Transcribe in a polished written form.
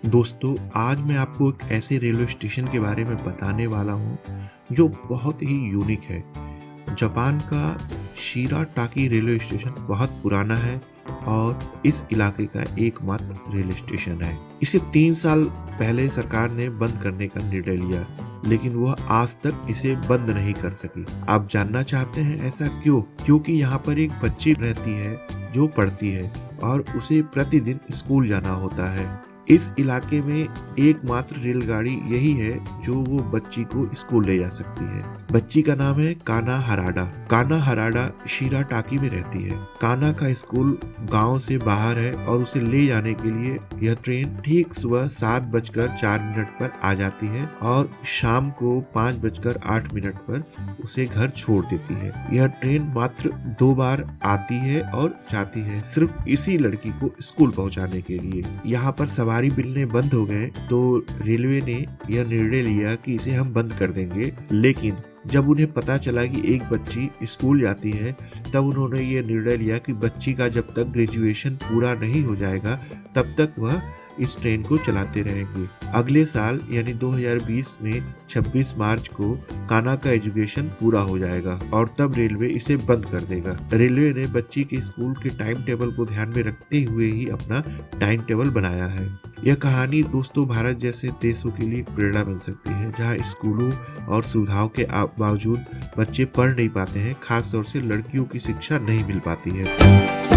दोस्तों, आज मैं आपको एक ऐसे रेलवे स्टेशन के बारे में बताने वाला हूँ जो बहुत ही यूनिक है। जापान का शिराटाकी रेलवे स्टेशन बहुत पुराना है और इस इलाके का एकमात्र रेलवे स्टेशन है। इसे 3 साल पहले सरकार ने बंद करने का निर्णय लिया, लेकिन वह आज तक इसे बंद नहीं कर सकी। आप जानना चाहते हैं ऐसा क्यों? क्योंकि यहाँ पर एक बच्ची रहती है जो पढ़ती है और उसे प्रतिदिन स्कूल जाना होता है। इस इलाके में एकमात्र रेलगाड़ी यही है जो वो बच्ची को स्कूल ले जा सकती है। बच्ची का नाम है काना हराडा। काना हराडा शिराटाकी में रहती है। काना का स्कूल गांव से बाहर है और उसे ले जाने के लिए यह ट्रेन ठीक सुबह 7:04 पर आ जाती है और शाम को 5:08 पर उसे घर छोड़ देती है। यह ट्रेन मात्र 2 बार आती है और जाती है, सिर्फ इसी लड़की को स्कूल पहुंचाने के लिए। यहाँ पर सवारी मिलने बंद हो गए तो रेलवे ने यह निर्णय लिया कि इसे हम बंद कर देंगे, लेकिन जब उन्हें पता चला कि एक बच्ची स्कूल जाती है, तब उन्होंने ये निर्णय लिया कि बच्ची का जब तक ग्रेजुएशन पूरा नहीं हो जाएगा तब तक वह इस ट्रेन को चलाते रहेंगे। अगले साल यानी 2020 में 26 मार्च को काना का एजुकेशन पूरा हो जाएगा और तब रेलवे इसे बंद कर देगा। रेलवे ने बच्ची के स्कूल के टाइम टेबल को ध्यान में रखते हुए ही अपना टाइम टेबल बनाया है। यह कहानी दोस्तों भारत जैसे देशों के लिए प्रेरणा बन सकती है, जहां स्कूलों और सुविधाओं के बावजूद बच्चे पढ़ नहीं पाते हैं, खास तौर से लड़कियों की शिक्षा नहीं मिल पाती है।